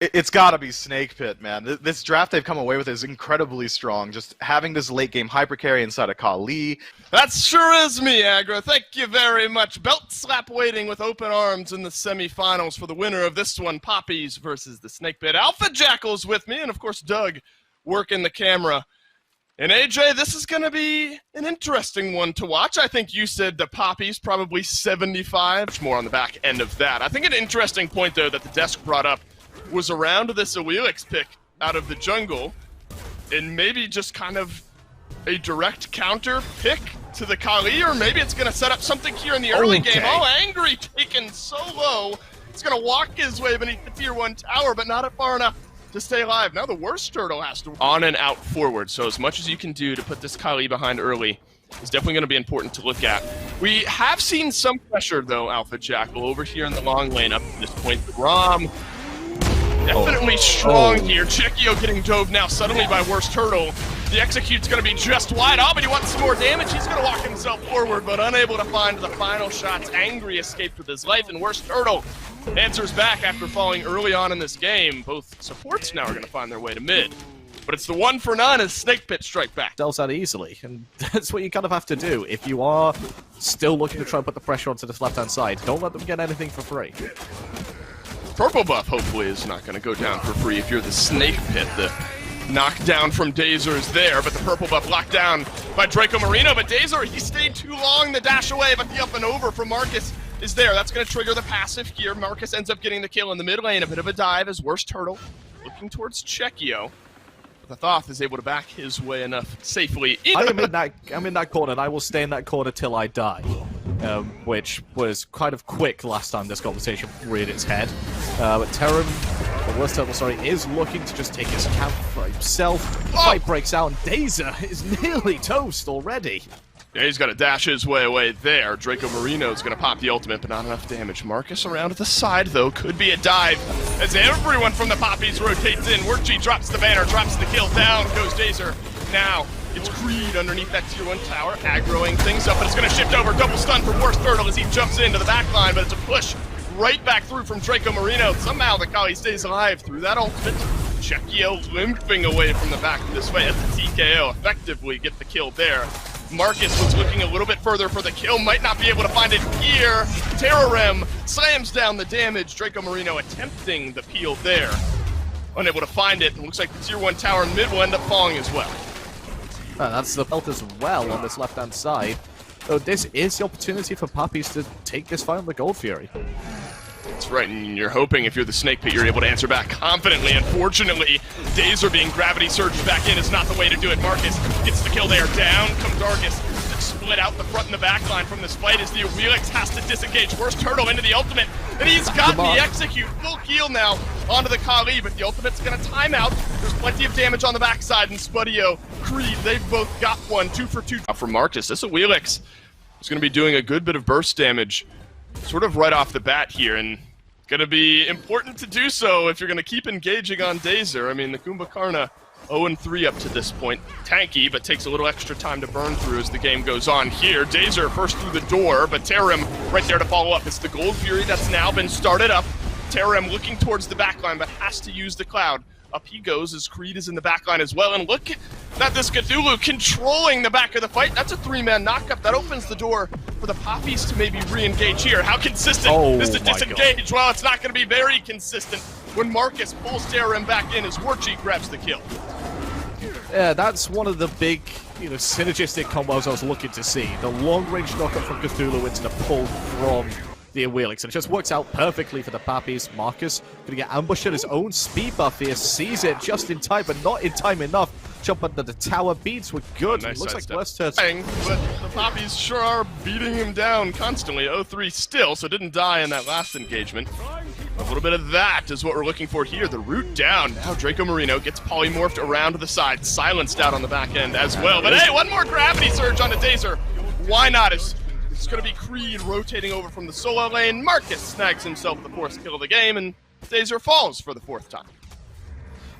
It's got to be Snake Pit, man. This draft they've come away with is incredibly strong. Just having this late game hyper carry inside of Kali. That sure is me, Aggro. Thank you very much. Belt slap waiting with open arms in the semifinals for the winner of this one, Papis versus the Snake Pit. Alpha Jackal's with me, and of course Doug working the camera. And AJ, this is going to be an interesting one to watch. I think you said the Papis probably 75. Much more on the back end of that. I think an interesting point, though, that the desk brought up was around this Awilix pick out of the jungle, and maybe just kind of a direct counter pick to the Kali, or maybe it's going to set up something here in the early game. Oh, Angry taken so low. It's going to walk his way beneath the tier 1 tower, but not far enough to stay alive. Now the worst turtle has to on and out forward, so as much as you can do to put this Kali behind early is definitely going to be important to look at. We have seen some pressure, though, Alpha Jackal, over here in the long lane up to this point. The Rom definitely strong here. Chekio getting dove now suddenly by Worst Turtle. The execute's going to be just wide. Oh, but he wants some more damage. He's going to walk himself forward, but unable to find the final shots. Angry escaped with his life, and Worst Turtle answers back after falling early on in this game. Both supports now are going to find their way to mid. But it's the 1 for none as Snake Pit strike back. Sells that easily, and that's what you kind of have to do. If you are still looking to try and put the pressure onto this left-hand side, don't let them get anything for free. Purple buff hopefully is not going to go down for free if you're the Snake Pit. The knockdown from Dazer is there, but the purple buff locked down by Draco Marino. But Dazer, he stayed too long, the dash away, but the up and over from Marcus is there. That's going to trigger the passive here. Marcus ends up getting the kill in the mid lane. A bit of a dive as Worst Turtle looking towards Chekio. But the Thoth is able to back his way enough safely. I'm in that corner, and I will stay in that corner till I die. Which was kind of quick last time this conversation reared its head. But Terran, the Worst Turtle, sorry, is looking to just take his camp for himself. The fight breaks out, and Dazer is nearly toast already. Yeah, he's got to dash his way away there. Draco Marino's going to pop the ultimate, but not enough damage. Marcus around to the side, though, could be a dive as everyone from the Papis rotates in. Workg drops the banner, drops the kill, down goes Dazer. Now, it's Creed underneath that tier 1 tower, aggroing things up, but it's going to shift over. Double stun for Worst Turtle as he jumps into the back line, but it's a push right back through from Draco Marino. Somehow the Kali stays alive through that ultimate. Chekio limping away from the back this way as the TKO effectively get the kill there. Marcus was looking a little bit further for the kill, might not be able to find it here. Terrarem slams down the damage. Draco Marino attempting the peel there. Unable to find it. It looks like the tier 1 tower in mid will end up falling as well. That's the belt as well on this left-hand side. So this is the opportunity for Papis to take this fight on the Gold Fury. That's right, and you're hoping if you're the Snake Pit, you're able to answer back confidently. Unfortunately, Dazer being gravity surged back in is not the way to do it. Marcus gets the kill there. Down comes Dargus. Split out the front and the back line from this fight as the Awilix has to disengage. Worst Turtle into the ultimate, and he's got the execute. Full heal now onto the Kali, but the ultimate's going to time out. There's plenty of damage on the backside, and Spudio, Creed, they've both got one. 2 for 2 from Marcus. This Awilix is going to be doing a good bit of burst damage sort of right off the bat here, and going to be important to do so if you're going to keep engaging on Dazer. I mean, the Kumbhakarna 0-3 up to this point. Tanky, but takes a little extra time to burn through as the game goes on here. Dazer first through the door, but Terram right there to follow up. It's the Gold Fury that's now been started up. Terram looking towards the backline, but has to use the Cloud. Up he goes as Creed is in the backline as well. And look at this Cthulhu controlling the back of the fight. That's a 3-man knockup. That opens the door for the Papis to maybe re-engage here. How consistent is the disengage? Well, it's not going to be very consistent when Marcus pulls Terram back in as Warchi grabs the kill. Yeah, that's one of the big, synergistic combos I was looking to see. The long-range knockup from Cthulhu into the pull from the Awilix, and it just works out perfectly for the Papis. Marcus gonna get ambushed at his own speed buff here, sees it just in time, but not in time enough. Jump under the tower, beats were good. Nice. Looks like West but the Papis sure are beating him down constantly. 0-3 still, so didn't die in that last engagement. A little bit of that is what we're looking for here. The root down. Now Draco Marino gets polymorphed around to the side, silenced out on the back end as well. But hey, one more gravity surge onto Dazer. Why not? It's going to be Creed rotating over from the solo lane. Marcus snags himself the 4th kill of the game, and Dazer falls for the 4th time.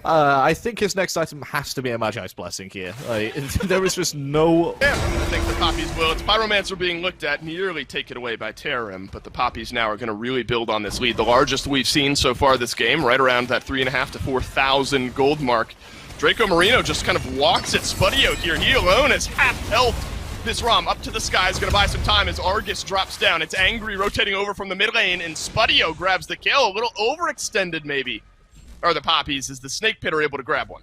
I think his next item has to be a Magi's Blessing here. Like, there is just no... Yeah, I think the Papis will. It's Pyromancer being looked at, nearly taken away by Terrim, but the Papis now are going to really build on this lead. The largest we've seen so far this game, right around that 3,500 to 4,000 gold mark. Draco Marino just kind of walks at Spudio here. He alone is half health. This ROM up to the sky is going to buy some time as Argus drops down. It's Angry rotating over from the mid lane, and Spudio grabs the kill. A little overextended, maybe. Or the Papis, as the Snake Pit are able to grab one.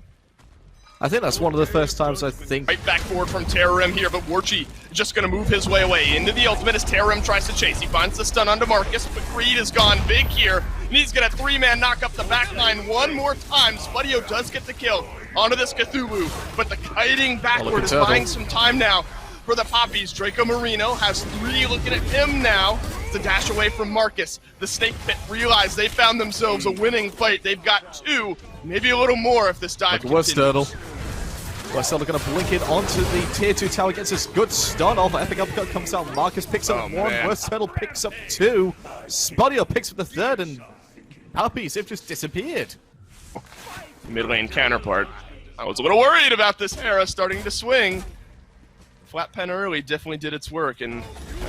I think that's one of the first times I think... Right back forward from Terrim here, but Warchi just going to move his way away into the ultimate as Terrim tries to chase. He finds the stun onto Marcus, but Creed has gone big here. And he's going to 3-man knock up the backline one more time. Spudio does get the kill onto this Cthulhu, but the kiting backward is buying some time now for the Papis. Draco Marino has 3 looking at him now to dash away from Marcus. The Snake Pit realize they found themselves a winning fight. They've got 2, maybe a little more if this dive continues. Worst Turtle going to blink it onto the tier 2 tower, gets this good stun off. Epic Uppercut comes out. Marcus picks up 1. Worst Turtle picks up 2. Spudio picks up the 3rd, and Papis have just disappeared. Mid lane counterpart. I was a little worried about this Hera starting to swing. Flat pen early definitely did its work, and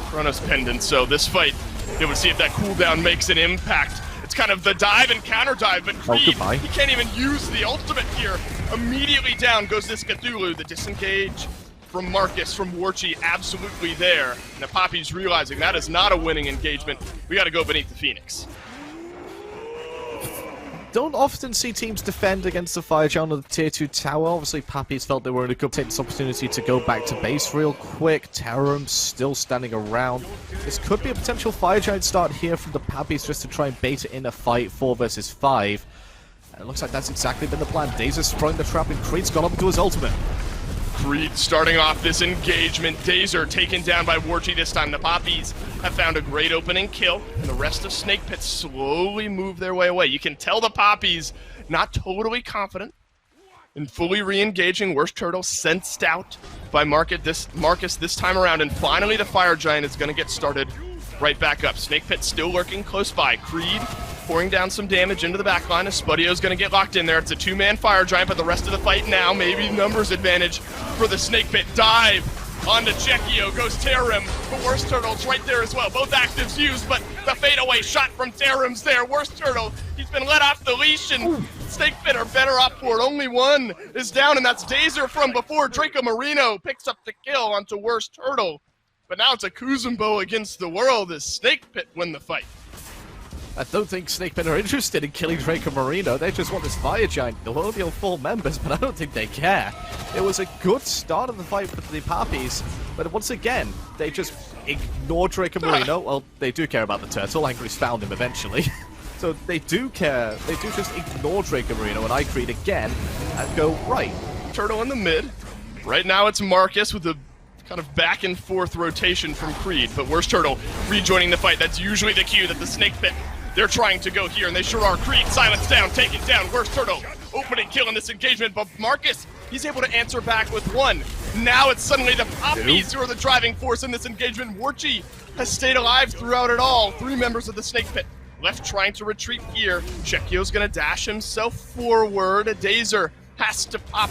Chronos Pendant, so this fight, it would see if that cooldown makes an impact. It's kind of the dive and counter dive, but Creed, he can't even use the ultimate here. Immediately down goes this Cthulhu. The disengage from Marcus, from Warchi, absolutely there. And the Papis realizing that is not a winning engagement. We got to go beneath the Phoenix. Don't often see teams defend against the Fire Giant on the tier 2 tower. Obviously, Papis felt they were in a good take this opportunity to go back to base real quick. Terrim still standing around. This could be a potential Fire Giant start here from the Papis just to try and bait it in a fight 4 versus 5. And it looks like that's exactly been the plan. Dazer's sprung the trap and Creed's gone up into his ultimate. Creed starting off this engagement. Dazer taken down by Warchi this time. The Papis have found a great opening kill, and the rest of Snake Pit slowly move their way away. You can tell the Papis not totally confident in fully re-engaging. Worst Turtle sensed out by Marcus this time around, and finally the Fire Giant is going to get started right back up. Snake Pit still lurking close by. Creed pouring down some damage into the backline as Spudio's going to get locked in there. It's a 2-man Fire Giant, but the rest of the fight now, maybe numbers advantage for the Snake Pit. Dive onto Chekio, goes Terrim, but Worst Turtle's right there as well. Both actives used, but the fadeaway shot from Terrim's there. Worst Turtle, he's been let off the leash, and Snake Pit are better off for it. Only 1 is down, and that's Dazer from before. Draco Marino picks up the kill onto Worst Turtle, but now it's a Kuzumbo against the world as Snake Pit win the fight. I don't think Snake Pit are interested in killing Draco Marino. They just want this Fire Giant. They'll only have 4 members, but I don't think they care. It was a good start of the fight for the Papis, but once again, they just ignore Draco Marino. Well, they do care about the turtle. Angry's found him eventually. So they do care. They do just ignore Draco Marino and iCreed again and go, right. Turtle in the mid. Right now it's Marcus with a kind of back and forth rotation from Creed, but Worst Turtle rejoining the fight. That's usually the cue that the Snake Pit, they're trying to go here, and they sure are. Creed, silence down, take it down. Worst Turtle, opening kill in this engagement, but Marcus, he's able to answer back with 1. Now it's suddenly the Papis who are the driving force in this engagement. Warchi has stayed alive throughout it all. 3 members of the Snake Pit left trying to retreat here. Chekio's gonna dash himself forward. A Dazer has to pop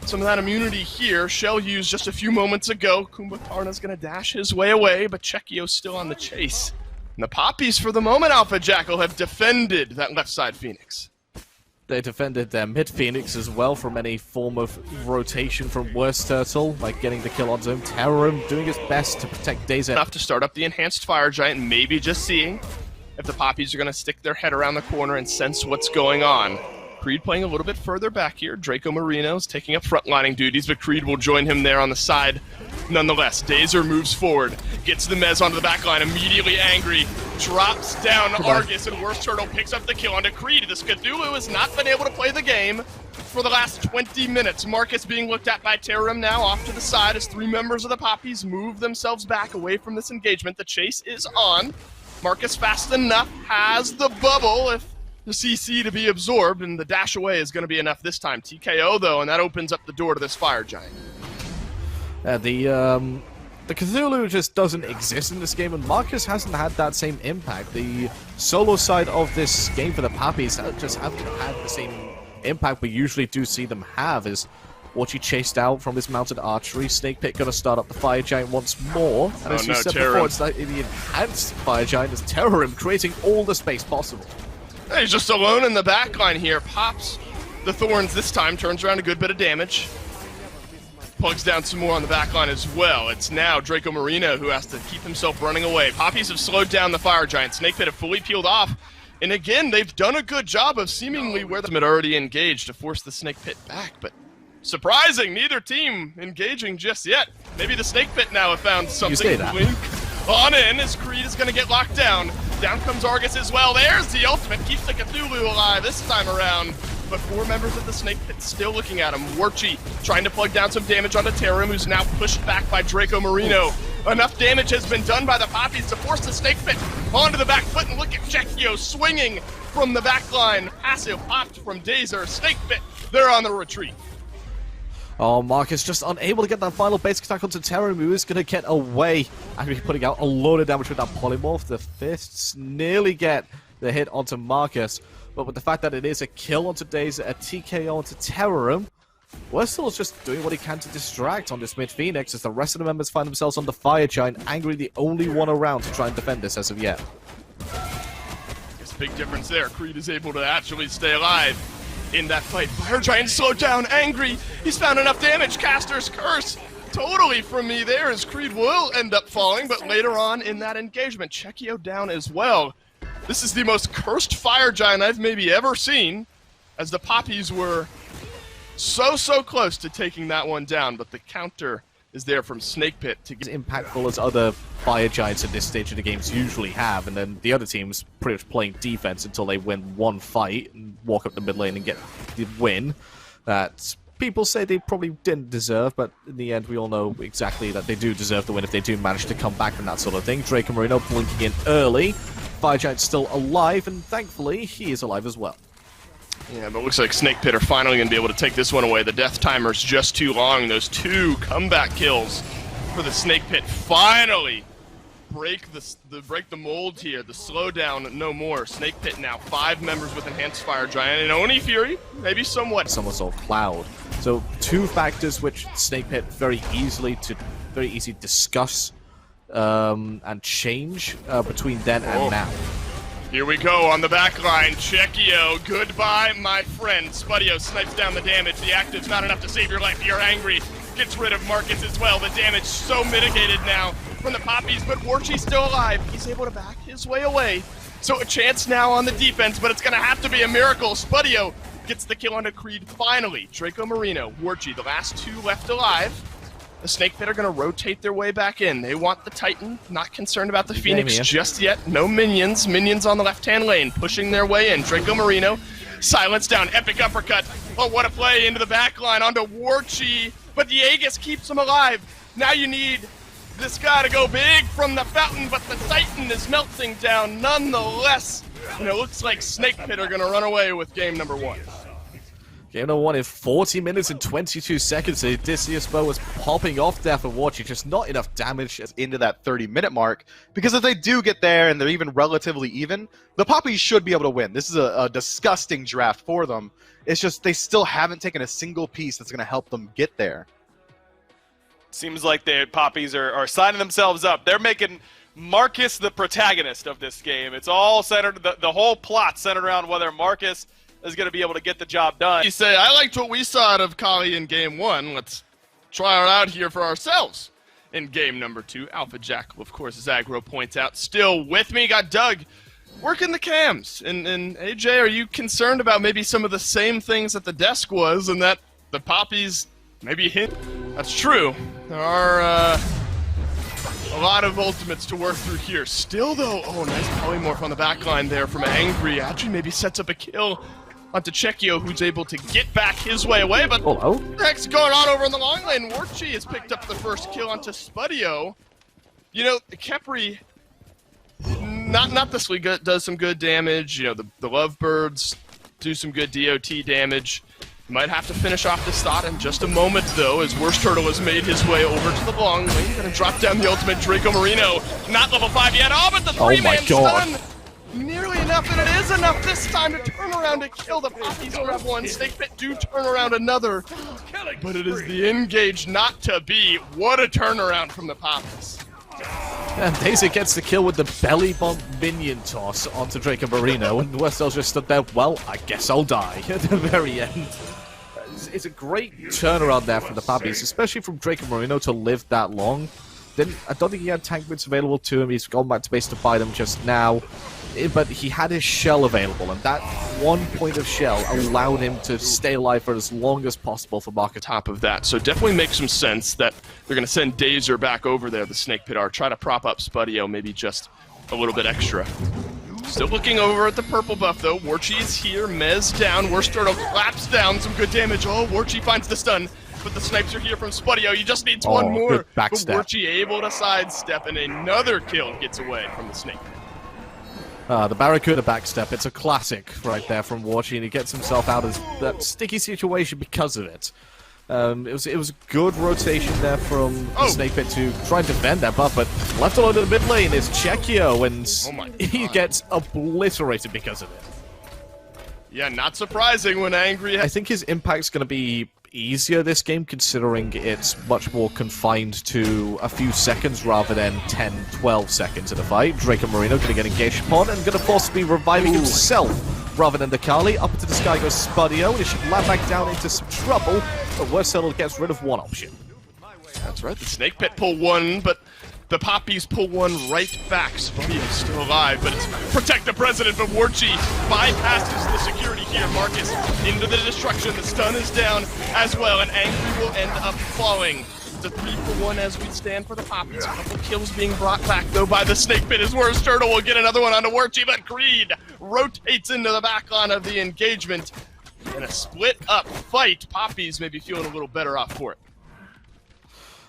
some of that immunity here. Shell used just a few moments ago. Kumbhakarna's gonna dash his way away, but Chekio's still on the chase. And the Papis, for the moment, Alpha Jackal, have defended that left side Phoenix. They defended their mid Phoenix as well from any form of rotation from Worst Turtle, like getting the kill on him. Terrim doing his best to protect Dazer. Enough to start up the enhanced Fire Giant, maybe just seeing if the Papis are going to stick their head around the corner and sense what's going on. Creed playing a little bit further back here. Draco Marino's taking up frontlining duties, but Creed will join him there on the side nonetheless. Dazer moves forward, gets the Mez onto the back line, immediately angry, drops down Argus, and Worst Turtle picks up the kill onto Creed. This Cthulhu has not been able to play the game for the last 20 minutes. Marcus being looked at by Terrim now off to the side as 3 members of the Papis move themselves back away from this engagement. The chase is on. Marcus fast enough has the bubble if the CC to be absorbed, and the dash away is going to be enough this time. TKO though, and that opens up the door to this Fire Giant. The Cthulhu just doesn't exist in this game, and Marcus hasn't had that same impact. The solo side of this game for the Papis just haven't had the same impact we usually do see them have. Is Warchi chased out from his mounted archery. Snake Pit gonna start up the Fire Giant once more. And as you said before, it's like the enhanced Fire Giant is Terrorim, creating all the space possible. He's just alone in the backline here. Pops the Thorns this time, turns around a good bit of damage. Plugs down some more on the backline as well. It's now Draco Marino who has to keep himself running away. Poppies have slowed down the Fire Giant. Snake Pit have fully peeled off. And again, they've done a good job of seemingly where them had already engaged to force the Snake Pit back. But surprising, neither team engaging just yet. Maybe the Snake Pit now have found something. Blink on in as Creed is going to get locked down. Down comes Argus as well. There's the ultimate. Keeps the Cthulhu alive this time around. But 4 members of the Snake Pit still looking at him. Warchi trying to plug down some damage onto Terrim, who's now pushed back by Draco Marino. Enough damage has been done by the Poppies to force the Snake Pit onto the back foot, and look at Chekio swinging from the back line. Passive popped from Dazer. Snake Pit, they're on the retreat. Oh, Marcus just unable to get that final basic attack onto Terrorim, who is going to get away. Actually putting out a load of damage with that polymorph. The fists nearly get the hit onto Marcus. But with the fact that it is a kill onto Dazer, a TKO onto Terrorim, Westel's just doing what he can to distract on this mid-Phoenix as the rest of the members find themselves on the Fire Giant. Angry, the only one around to try and defend this as of yet. There's a big difference there. Creed is able to actually stay alive in that fight. Fire Giant slowed down. Angry, he's found enough damage. Caster's Curse totally from me there as Creed will end up falling, but later on in that engagement, Chekio down as well. This is the most cursed Fire Giant I've maybe ever seen, as the Poppies were so close to taking that one down, but the counter is there from Snake Pit to get as impactful as other Fire Giants at this stage of the games usually have, and then the other team's pretty much playing defense until they win one fight and walk up the mid lane and get the win that people say they probably didn't deserve, but in the end we all know exactly that they do deserve the win if they do manage to come back from that sort of thing. Draco Marino blinking in early. Fire Giant's still alive, and thankfully he is alive as well. Yeah, but it looks like Snake Pit are finally going to be able to take this one away. The death timer's just too long. Those 2 comeback kills for the Snake Pit finally break the mold here. The slowdown, no more. Snake Pit now 5 members with Enhanced Fire Giant, and Oni Fury, maybe somewhat. Somersault Cloud. So 2 factors which Snake Pit very easy discuss and change between then and now. Here we go on the back line. Chekio, goodbye, my friend. Spudio snipes down the damage. The active's not enough to save your life. You're angry. Gets rid of Marcus as well. The damage so mitigated now from the Poppies, but Warchi's still alive. He's able to back his way away. So a chance now on the defense, but it's going to have to be a miracle. Spudio gets the kill onto Creed finally. Draco Marino, Warchi, the last 2 left alive. The Snake Pit are going to rotate their way back in. They want the Titan, not concerned about the Phoenix just yet. No minions. Minions on the left-hand lane, pushing their way in. Draco Marino, silence down, epic uppercut. Oh, what a play into the back line onto Warchi. But the Aegis keeps him alive. Now you need this guy to go big from the fountain, but the Titan is melting down nonetheless. And it looks like Snake Pit are going to run away with game number 1. Game number 1 in 40 minutes and 22 seconds. The Odysseus bow was popping off there for Warchi, just not enough damage into that 30-minute mark, because if they do get there and they're even relatively even, the Poppies should be able to win. This is a disgusting draft for them. It's just they still haven't taken a single piece that's going to help them get there. Seems like the Poppies are signing themselves up. They're making Marcus the protagonist of this game. It's all centered, the whole plot centered around whether Marcus is going to be able to get the job done. You say, I liked what we saw out of Kali in game 1. Let's try it out here for ourselves in game number 2. Alpha Jackal, of course, as Aggro points out, still with me. Got Doug working the cams. And AJ, are you concerned about maybe some of the same things that the desk was and that the Poppies maybe hint? That's true. There are a lot of ultimates to work through here. Still, though, oh, nice polymorph on the backline there from Angry. Actually, maybe sets up a kill onto Chekio, who's able to get back his way away, but what the heck's going on over in the long lane? Warchi has picked up the first kill onto Spudio. You know, Kepri, not this week, does some good damage. You know, the Lovebirds do some good DOT damage. Might have to finish off this thought in just a moment, though, as Worst Turtle has made his way over to the long lane. Gonna drop down the ultimate. Draco Marino, not level 5 yet. Oh, but the 3-man stun nearly enough, and it is enough this time to turn around to kill the Papis grab one. Snakepit do turn around another, but it is the engage not to be. What a turnaround from the Papis. And Daisy gets the kill with the belly bump minion toss onto Draco Marino, and Westel's just stood there, well, I guess I'll die at the very end. It's a great turnaround there from the Papis, especially from Draco Marino to live that long. I don't think he had tank boots available to him. He's gone back to base to buy them just now. But he had his shell available, and that 1 point of shell allowed him to stay alive for as long as possible for Marcus. Top of that, so definitely makes some sense that they're going to send Dazer back over there, the Snake Pit are, try to prop up Spudio, maybe just a little bit extra. Still looking over at the purple buff, though. Warchi is here, Mez down, Worst Turtle claps down, some good damage. Oh, Warchi finds the stun. But the snipes are here from Spudio. He just needs one more. But Warchi able to sidestep, and another kill gets away from the Snake. The Barracuda backstep. It's a classic right there from Warchi, and he gets himself out of that sticky situation because of it. It was a good rotation there from the Snake Pit to try and defend that buff, but left alone in the mid lane is Chekio, and he gets obliterated because of it. Yeah, not surprising when Angry... I think his impact's going to be easier this game, considering it's much more confined to a few seconds rather than 10-12 seconds in a fight. Draco Marino going to get engaged upon and going to forcibly reviving himself rather than the Kali. Up into the sky goes Spudio, and he should land back down into some trouble, but Wurzel gets rid of one option. That's right, the Snake Pit pull one, but the Papis pull one right back. Spudio is still alive, but it's protect the president, but Warchi bypasses the security here. Marcus into the destruction, the stun is down as well, and Angry will end up falling. It's a 3-for-1 as we stand for the Papis. A couple kills being brought back, though, by the Snake Pit. His Worst Turtle will get another one onto Warchi, but Creed rotates into the back line of the engagement. In a split-up fight, Papis may be feeling a little better off for it.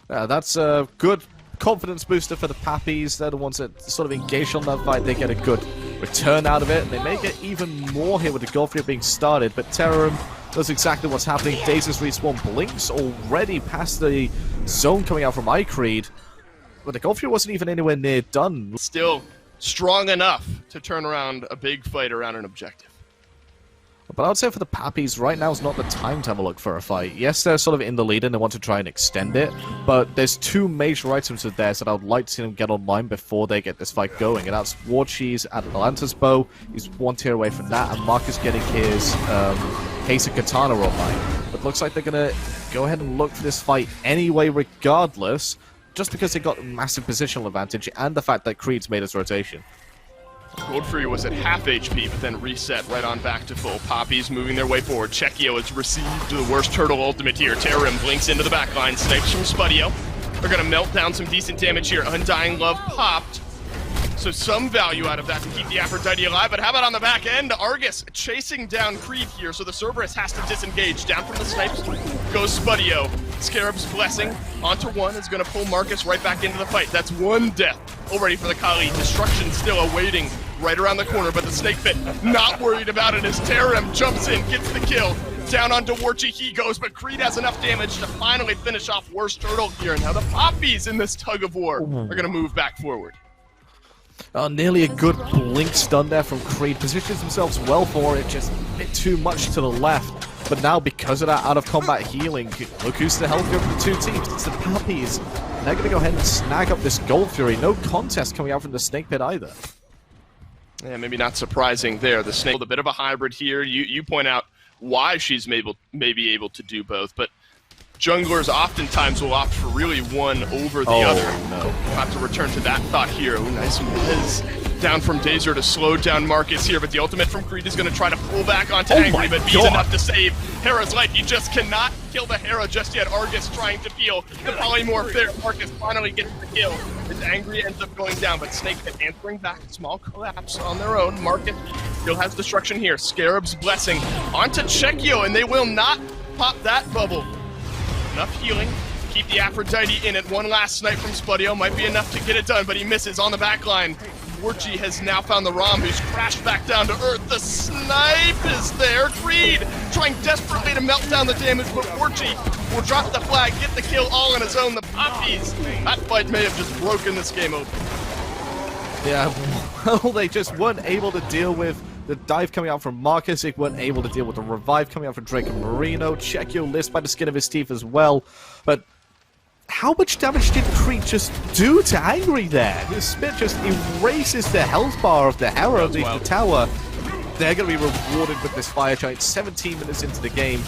That's a good confidence booster for the Papis. They're the ones that sort of engage on that fight. They get a good return out of it, and they may get even more here with the Golfria being started, but Terrorum knows exactly what's happening. Dazer's respawn blinks already past the zone coming out from iCreed, but the Golfria wasn't even anywhere near done. Still strong enough to turn around a big fight around an objective. But I would say for the Papis, right now is not the time to have a look for a fight. Yes, they're sort of in the lead and they want to try and extend it, but there's two major items of theirs that I would like to see them get online before they get this fight going, and that's Warchi's Atalanta's bow. He's one tier away from that, and Marcus getting his Hazer Katana online. But looks like they're going to go ahead and look for this fight anyway regardless, just because they got a massive positional advantage and the fact that Creed's made his rotation. Godfrey was at half HP, but then reset right on back to full. Papis moving their way forward. Chekio has received the Worst Turtle ultimate here. Terrorum blinks into the backline. Snipes from Spudio. They're going to melt down some decent damage here. Undying Love popped. So some value out of that to keep the Aphrodite alive. But how about on the back end? Argus chasing down Creed here, so the Cerberus has to disengage. Down from the snipes goes Spudio. Scarab's Blessing onto one is going to pull Marcus right back into the fight. That's one death already for the Kali. Destruction still awaiting right around the corner, but the Snake Pit not worried about it as Terrorum jumps in, gets the kill. Down onto Warchi he goes, but Creed has enough damage to finally finish off Worst Turtle here. And now the Papis in this tug of war are going to move back forward. Nearly a good blink stun there from Creed. Positions themselves well for it, just a bit too much to the left. But now, because of that out-of-combat healing, look who's the health of the two teams. It's the Papis. And they're going to go ahead and snag up this Gold Fury. No contest coming out from the Snake Pit either. Yeah, maybe not surprising there. The Snake, a bit of a hybrid here. You point out why she's maybe able to do both, but junglers oftentimes will opt for really one over the other. No. Have to return to that thought here. Oh, nice whiz. Down from Dazer to slow down Marcus here, but the ultimate from Creed is going to try to pull back onto Angry, but B's enough to save Hera's life. You just cannot kill the Hera just yet. Argus trying to peel the polymorph there. Marcus finally gets the kill. As Angry ends up going down, but Snake Pit answering back. Small collapse on their own. Marcus still has destruction here. Scarab's Blessing onto Chekio, and they will not pop that bubble. Enough healing. Keep the Aphrodite in it. One last snipe from Spudio might be enough to get it done, but he misses on the back line. Warchi has now found the Rom, who's crashed back down to earth. The snipe is there. Creed trying desperately to melt down the damage, but Warchi will drop the flag, get the kill all on his own. The Papis, that fight may have just broken this game open. Yeah, well, they just weren't able to deal with the dive coming out from Marcus. They weren't able to deal with the revive coming out from Drake and Marino. Checkyo lives by the skin of his teeth as well. But how much damage did Creed just do to Angry there? His Smith just erases the health bar of the Hera of the tower. They're going to be rewarded with this Fire Giant 17 minutes into the game.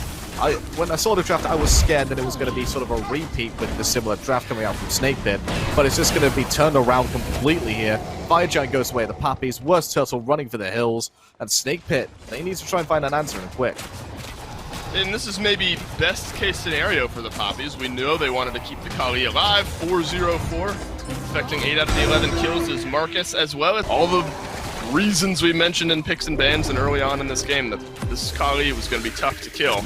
When I saw the draft, I was scared that it was going to be sort of a repeat with the similar draft coming out from Snake Pit, but it's just going to be turned around completely here. Fire Giant goes away, the Papis, Worst Turtle running for the hills, and Snake Pit, they need to try and find an answer and quick. And this is maybe best case scenario for the Papis. We know they wanted to keep the Kali alive, 4-0-4, affecting 8 out of the 11 kills is Marcus, as well as all the reasons we mentioned in picks and bans and early on in this game that this Kali was going to be tough to kill.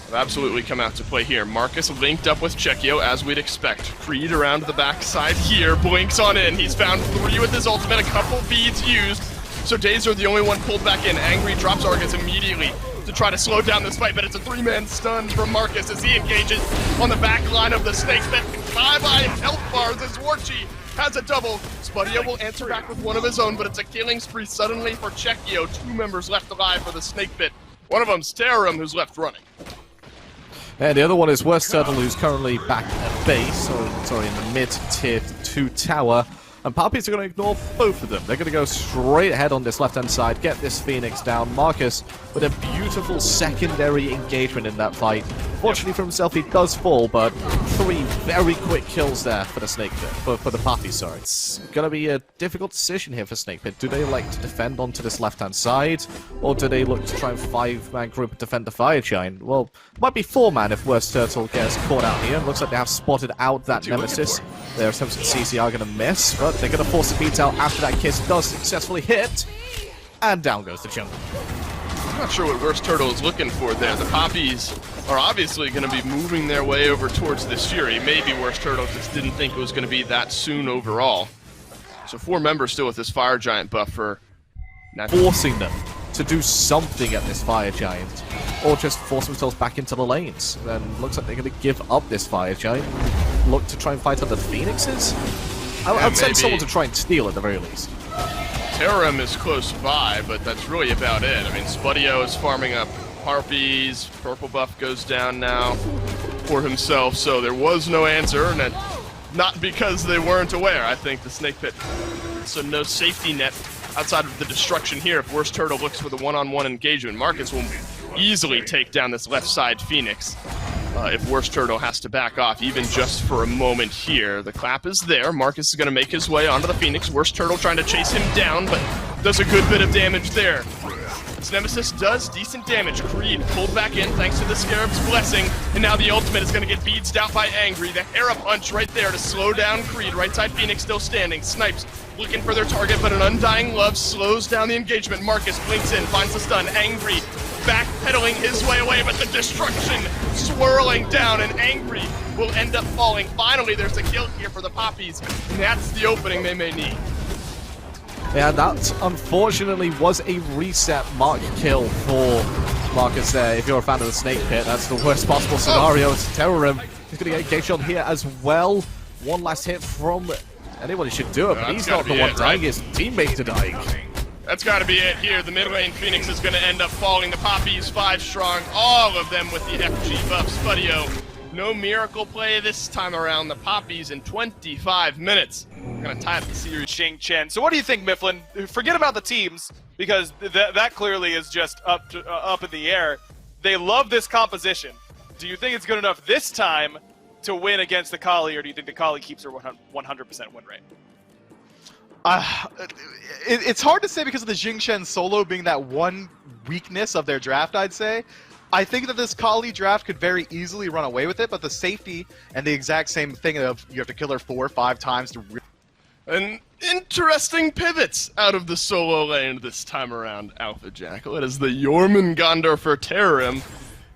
Have absolutely come out to play here. Marcus linked up with Checkyo, as we'd expect. Creed around the backside here, blinks on in. He's found 3 with his ultimate, a couple beads used. So Dazer the only one pulled back in. Angry drops Argus immediately to try to slow down this fight, but it's a 3-man stun from Marcus as he engages on the back line of the Snakes. But 5 health bars as Warchi has a double. Spudio will answer back with one of his own, but it's a killing spree suddenly for Checkyo. 2 members left alive for the Snake Pit. One of them's Terram, who's left running. And the other one is Worst Turtle, who's currently back at base, or sorry, in the mid-tier 2 tower. And Papis are going to ignore both of them. They're going to go straight ahead on this left-hand side, get this Phoenix down. Marcus with a beautiful secondary engagement in that fight. Fortunately for himself, he does fall, but 3 very quick kills there for the Snake Pit, for the Papis, sorry. It's going to be a difficult decision here for Snake Pit. Do they like to defend onto this left-hand side, or do they look to try and 5-man group and defend the Fire Giant? Well, it might be 4-man if Worst Turtle gets caught out here. Looks like they have spotted out that Nemesis. Their attempts at CC are going to miss, but they're going to force the beat out after that kiss does successfully hit. And down goes the jungle. I'm not sure what Worst Turtle is looking for there. The Papis are obviously going to be moving their way over towards this Fury. Maybe Worst Turtle just didn't think it was going to be that soon overall. So 4 members still with this Fire Giant buff for... Forcing them to do something at this Fire Giant, or just force themselves back into the lanes. Then looks like they're going to give up this Fire Giant. Look to try and fight other Phoenixes? I'd send someone to try and steal at the very least. Terram is close by, but that's really about it. I mean, Spudio is farming up Harpies. Purple buff goes down now for himself, so there was no answer, and not because they weren't aware. I think the Snake Pit, so no safety net outside of the destruction here. If Worst Turtle looks for the one-on-one engagement, Marcus will easily take down this left side Phoenix. If Worst Turtle has to back off, even just for a moment here. The clap is there. Marcus is going to make his way onto the Phoenix. Worst Turtle trying to chase him down, but does a good bit of damage there. This Nemesis does decent damage. Creed pulled back in thanks to the Scarab's blessing, and now the ultimate is going to get beads out by Angry. The Hera punch right there to slow down Creed. Right side Phoenix still standing. Snipes looking for their target, but an Undying Love slows down the engagement. Marcus blinks in, finds the stun. Angry backpedaling his way away, but the destruction swirling down, and Angry will end up falling. Finally, there's a kill here for the Papis, and that's the opening they may need. Yeah, that unfortunately was a reset mark kill for Marcus there. If you're a fan of the Snake Pit, that's the worst possible scenario. It's Terram. He's going to get engaged on here as well. One last hit from anyone who should do it, but he's not the one dying. His teammates are dying. That's got to be it here. The mid lane Phoenix is going to end up falling. The Papis 5 strong, all of them with the FG buff. Spudio, no miracle play this time around. The Papis in 25 minutes. We're going to tie up the series. Xing Chen. So what do you think, Mifflin? Forget about the teams, because that clearly is just up in the air. They love this composition. Do you think it's good enough this time to win against the Kali, or do you think the Kali keeps her 100% win rate? It's hard to say because of the Xing Chen solo being that one weakness of their draft, I'd say. I think that this Kali draft could very easily run away with it, but the safety and the exact same thing of you have to kill her 4 or 5 times to... An interesting pivots out of the solo lane this time around, Alpha Jackal. It is the Jormungandr for Terram,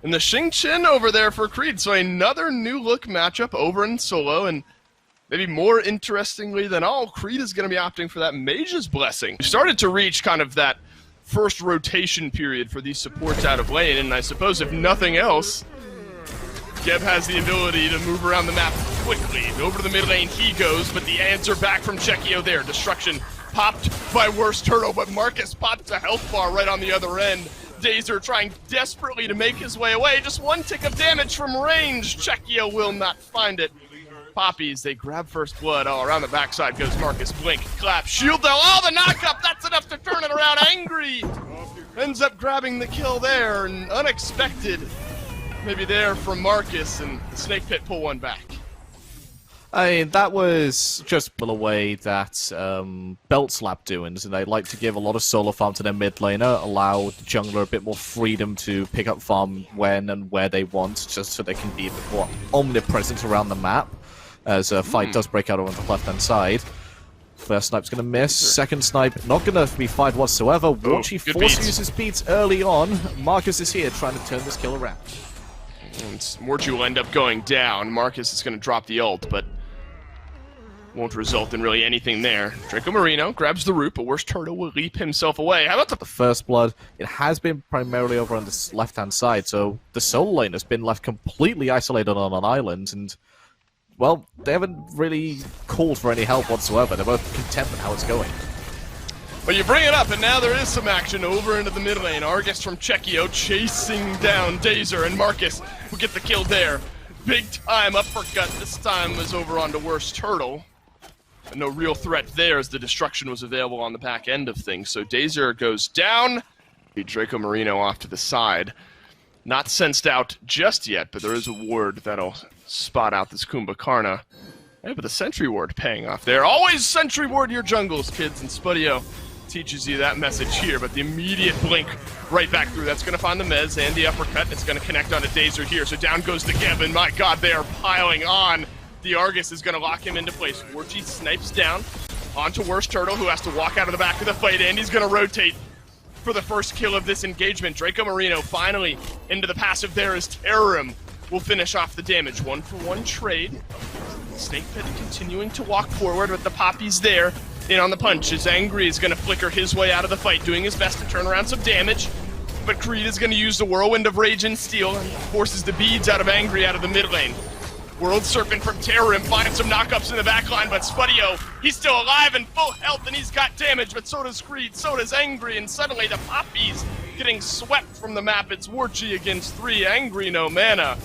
and the Xing Chen over there for Creed. So another new look matchup over in solo, and maybe more interestingly than all, Creed is going to be opting for that Mage's Blessing. We started to reach kind of that first rotation period for these supports out of lane, and I suppose if nothing else, Geb has the ability to move around the map quickly. Over to the mid lane he goes, but the answer back from Chekio there. Destruction popped by Worst Turtle, but Marcus pops a health bar right on the other end. Dazer trying desperately to make his way away. Just one tick of damage from range. Chekio will not find it. Papis, they grab first blood. Oh, around the backside goes Marcus. Blink, clap, shield though. Oh, the knockup! That's enough to turn it around. Angry ends up grabbing the kill there, and unexpected. Maybe there from Marcus, and the Snake Pit pull one back. I mean, that was just a way that Belt Slap doings, and they like to give a lot of solo farm to their mid laner, allow the jungler a bit more freedom to pick up farm when and where they want, just so they can be a bit more omnipresent around the map, as a fight does break out on the left-hand side. First snipe's going to miss, second snipe not going to be fired whatsoever. Warchi forces his beats early on. Marcus is here trying to turn this kill around. Warchi will end up going down. Marcus is going to drop the ult, but won't result in really anything there. Draco Marino grabs the root, but Worst Turtle will leap himself away. How about the first blood? It has been primarily over on this left-hand side, so the solo lane has been left completely isolated on an island, and, well, they haven't really called for any help whatsoever. They're both content with how it's going. Well, you bring it up, and now there is some action over into the mid lane. Argus from Chekio chasing down Dazer, and Marcus will get the kill there. Big time uppercut this time was over onto Worst Turtle. And no real threat there as the destruction was available on the back end of things. So Dazer goes down. Draco Marino off to the side. Not sensed out just yet, but there is a ward that'll spot out this Kumbhakarna. Yeah, but the Sentry Ward paying off there. Always Sentry Ward your jungles, kids, and Spudio teaches you that message here, but the immediate blink right back through. That's going to find the Mez and the uppercut. It's going to connect onto Dazer here, so down goes the Geb, and my god, they are piling on. The Argus is going to lock him into place. Warchi snipes down onto Worst Turtle, who has to walk out of the back of the fight, and he's going to rotate for the first kill of this engagement. Draco Marino finally into the passive there as Terrorim will finish off the damage. 1-for-1 trade. Snake Pit continuing to walk forward with the Papis there. In on the punch, as Angry is going to flicker his way out of the fight, doing his best to turn around some damage. But Creed is going to use the Whirlwind of Rage and Steel and forces the beads out of Angry out of the mid lane. World Serpent from Terrorim finds some knockups in the backline, but Spudio, he's still alive and full health, and he's got damage, but so does Creed, so does Angry, and suddenly the Papis getting swept from the map. It's Warchi against 3, Angry, no mana.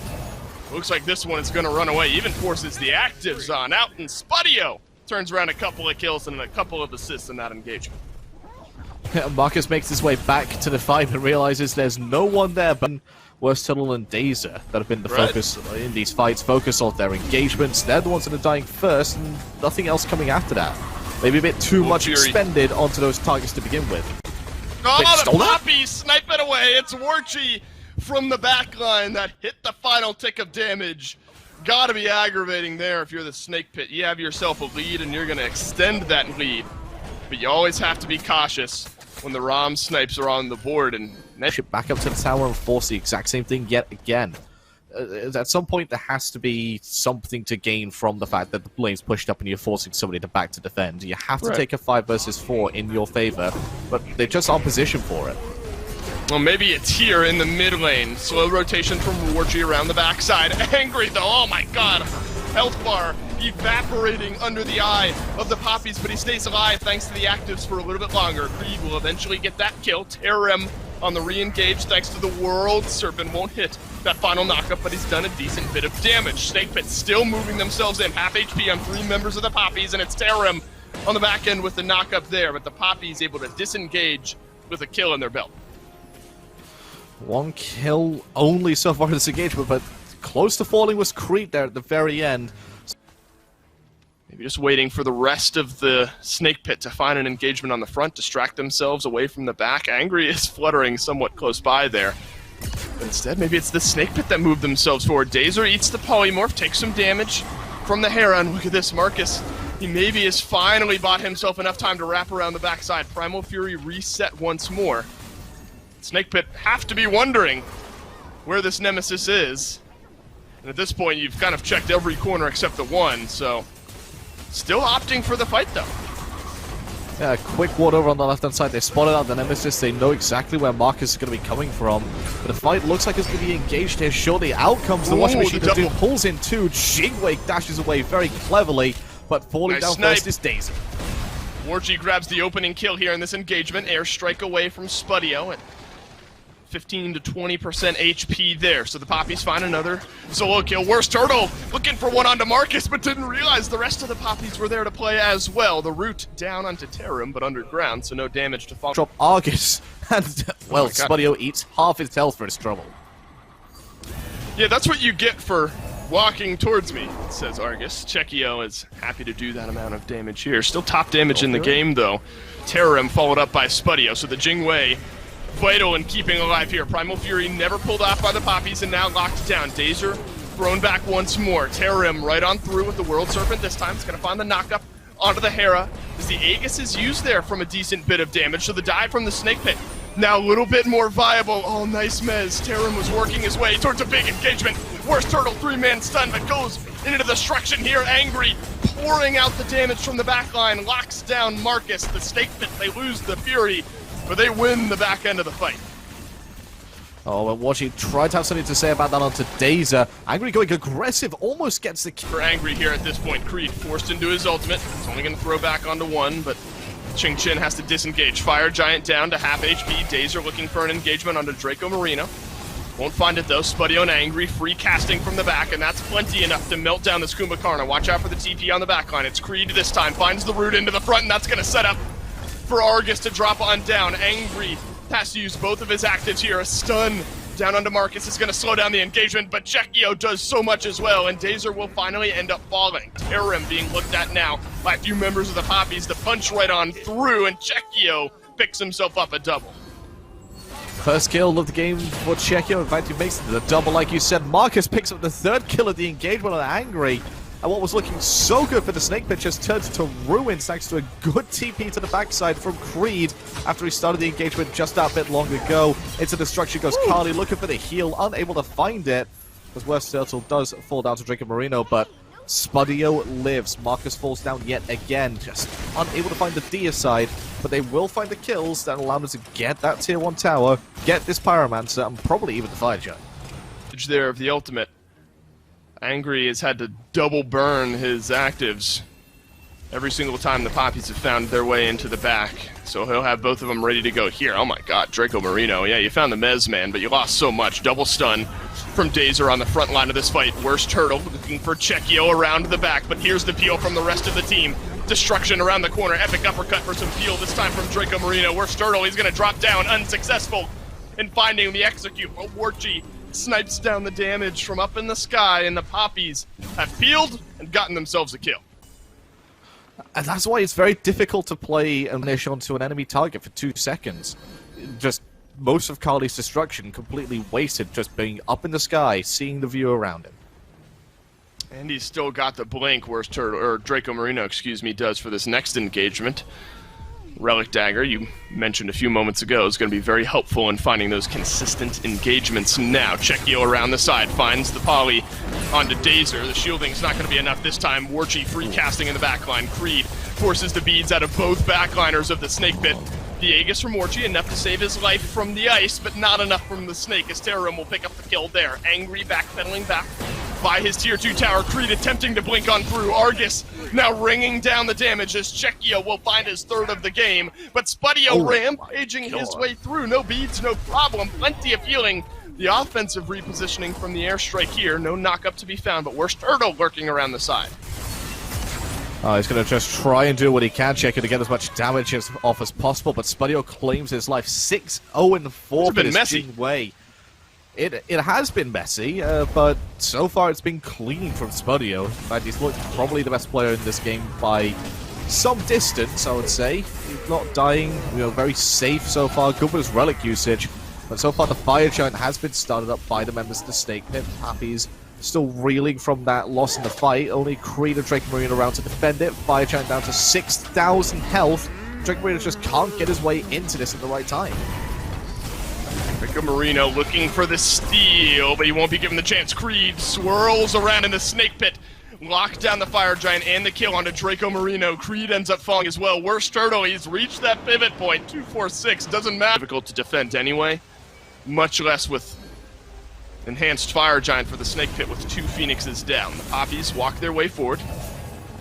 Looks like this one is going to run away, even forces the actives on out, and Spudio turns around a couple of kills and a couple of assists in that engagement. Marcus makes his way back to the fight and realizes there's no one there but Worst Turtle and Dazer that have been the focus in these fights. Focus on their engagements. They're the ones that are dying first, and nothing else coming after that. Maybe a bit too much expended onto those targets to begin with. Oh, the Papis snipe it away. It's Warchi from the back line that hit the final tick of damage. Gotta be aggravating there if you're the Snake Pit. You have yourself a lead and you're gonna extend that lead. But you always have to be cautious when the Rom snipes are on the board, and back up to the tower and force the exact same thing yet again. At some point there has to be something to gain from the fact that the lane's pushed up and you're forcing somebody to back to defend. You have to take a 5 versus 4 in your favor, but they're just on position for it. Well, maybe it's here in the mid lane. Slow rotation from Warchi around the backside. Angry though, oh my god. Health bar evaporating under the eye of the Papis, but he stays alive thanks to the actives for a little bit longer. Creed will eventually get that kill. Terrorim on the re-engage thanks to the World Serpent. Won't hit that final knockup, but he's done a decent bit of damage. Snake Pit still moving themselves in. Half HP on 3 members of the Papis, and it's Terrorim on the back end with the knockup there, but the Papis able to disengage with a kill in their belt. 1 kill only so far in this engagement, but close to falling was Creed there at the very end. Maybe just waiting for the rest of the Snake Pit to find an engagement on the front, distract themselves away from the back. Angry is fluttering somewhat close by there. But instead, maybe it's the Snake Pit that moved themselves forward. Dazer eats the polymorph, takes some damage from the Heron. Look at this, Marcus. He maybe has finally bought himself enough time to wrap around the backside. Primal Fury reset once more. Snake Pit have to be wondering where this Nemesis is. And at this point, you've kind of checked every corner except the one, so still opting for the fight, though. Yeah, quick ward over on the left-hand side. They spotted out the Nemesis. They know exactly where Marcus is going to be coming from. But the fight looks like it's going to be engaged here shortly. Out comes the washing machine. The dude pulls in two. Jingwei dashes away very cleverly, but falling down first is Daisy. Warchi grabs the opening kill here in this engagement. Airstrike away from Spudio at 15 to 20% HP there. So the Papis find another solo kill. Worst Turtle looking for one onto Marcus, but didn't realize the rest of the Papis were there to play as well. The root down onto Terum, but underground, so no damage to fall. Drop Argus, and, well, Spudio eats half his health for his trouble. Yeah, that's what you get for walking towards me, says Argus. Chekio is happy to do that amount of damage here. Still top damage in the game, though. Terum followed up by Spudio, so the Jingwei vital in keeping alive here. Primal Fury never pulled off by the Papis and now locked down. Dazer thrown back once more. Terum right on through with the World Serpent this time. It's going to find the knockup onto the Hera. As the Aegis is used there from a decent bit of damage, so the dive from the Snake Pit now a little bit more viable. Oh, nice mez. Terum was working his way towards a big engagement. Worst Turtle, 3-man stun, but goes into destruction here. Angry, pouring out the damage from the backline, locks down Marcus. The Snake Pit, they lose the Fury, but they win the back end of the fight. Oh, well, Washi tried to have something to say about that onto Dazer. Angry going aggressive, almost gets the kill. For Angry here at this point, Creed forced into his ultimate. It's only going to throw back onto one, but Ching Chin has to disengage. Fire Giant down to half HP. Dazer looking for an engagement onto Draco Marino. Won't find it though. Spudio and Angry free casting from the back, and that's plenty enough to melt down this Kumbhakarna. Watch out for the TP on the backline. It's Creed this time. Finds the root into the front, and that's going to set up for Argus to drop on down. Angry has to use both of his actives here. A stun down onto Marcus is going to slow down the engagement, but Chekio does so much as well, and Dazer will finally end up falling. Terum being looked at now by a few members of the Papis to punch right on through, and Chekio picks himself up a double. First kill of the game for Chekio. In fact, he makes the double, like you said. Marcus picks up the third kill of the engagement on Angry. And what was looking so good for the Snake Pit just turns to ruins thanks to a good TP to the backside from Creed after he started the engagement just that bit long ago. Into destruction goes Carly, looking for the heal, unable to find it. Because Worst Turtle does fall down to Draco Marino, but Spudio lives. Marcus falls down yet again, just unable to find the Dia side. But they will find the kills that allow them to get that tier 1 tower, get this Pyromancer, and probably even the Fire Giant. There of the ultimate. Angry has had to double burn his actives every single time the Papis have found their way into the back. So he'll have both of them ready to go here. Oh my god, Draco Marino. Yeah, you found the Mez man, but you lost so much. Double stun from Dazer on the front line of this fight. Worst Turtle looking for Chekio around the back, but here's the peel from the rest of the team. Destruction around the corner. Epic uppercut for some peel, this time from Draco Marino. Worst Turtle, he's going to drop down, unsuccessful in finding the execute. But Warchi snipes down the damage from up in the sky, and the Papis have peeled and gotten themselves a kill. And that's why it's very difficult to play a niche onto an enemy target for 2 seconds. Just most of Carly's destruction completely wasted just being up in the sky, seeing the view around him. And he's still got the blink, Worst Turtle, or Draco Marino, excuse me, does for this next engagement. Relic Dagger, you mentioned a few moments ago, is going to be very helpful in finding those consistent engagements now. Chekio around the side finds the poly onto Dazer. The shielding's not going to be enough this time. Warchi free casting in the backline. Creed forces the beads out of both backliners of the Snake Pit. The Aegis from Warchi, enough to save his life from the ice, but not enough from the Snake, as Terum will pick up the kill there. Angry backpedaling back by his tier 2 tower. Creed attempting to blink on through. Argus now ringing down the damage as Chekio will find his third of the game. But Spudio rampaging his way through. No beads, no problem. Plenty of healing. The offensive repositioning from the airstrike here. No knockup to be found, but Worst Turtle lurking around the side. Oh, he's going to just try and do what he can, Chekio, to get as much damage off as possible. But Spudio claims his life. 6-0-4 for this Jingwei. It has been messy, but so far it's been clean from Spudio. In fact, he's looked probably the best player in this game by some distance, I would say. He's not dying, very safe so far. Good with his relic usage. But so far the Fire Giant has been started up by the members of the Snake Pit. Papis still reeling from that loss in the fight. Only Creed and Draco Marino around to defend it. Fire Giant down to 6,000 health. Draco Marino just can't get his way into this at the right time. Draco Marino looking for the steal, but he won't be given the chance. Creed swirls around in the Snake Pit, lock down the Fire Giant and the kill onto Draco Marino. Creed ends up falling as well. Worst Turtle, he's reached that pivot point. 246, doesn't matter. Difficult to defend anyway, much less with Enhanced Fire Giant for the Snake Pit with 2 Phoenixes down. The Poppies walk their way forward.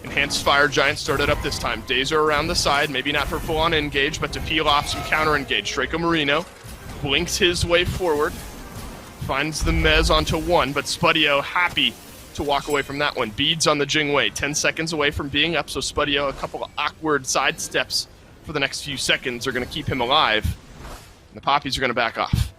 Enhanced Fire Giant started up this time. Dazer around the side, maybe not for full-on engage, but to peel off some counter-engage. Draco Marino blinks his way forward, finds the Mez onto 1, but Spudio happy to walk away from that one. Beads on the Jingwei, 10 seconds away from being up, so Spudio, a couple of awkward side steps for the next few seconds are going to keep him alive. And the Poppies are going to back off.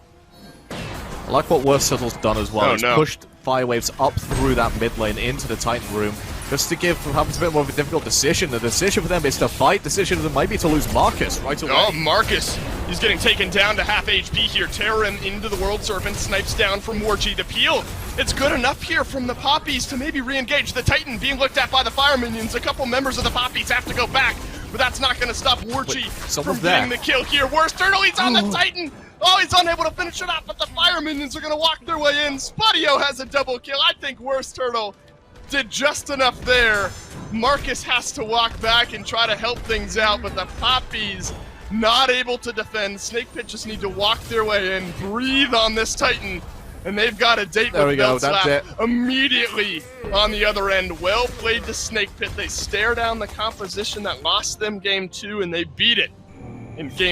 I like what Worst Turtle's done as well. He's pushed Fire Waves up through that mid lane into the Titan room, just to give perhaps a bit more of a difficult decision. The decision for them is to fight. Decision for them might be to lose Marcus right away. Oh, Marcus! He's getting taken down to half HP here. Terror him into the World Serpent, snipes down from Warchi. The peel, it's good enough here from the Poppies to maybe re-engage. The Titan being looked at by the Fire Minions. A couple members of the Poppies have to go back, but that's not going to stop Warchi from getting the kill here. Worst Turtle, he's on the Titan! Oh, he's unable to finish it off, but the Fire Minions are going to walk their way in. Spudio has a double kill. I think Worst Turtle did just enough there. Marcus has to walk back and try to help things out, but the Poppies not able to defend. Snake Pit just need to walk their way in, breathe on this Titan, and they've got a date with Belt Slap immediately on the other end. Well played to Snake Pit. They stare down the composition that lost them game 2, and they beat it in game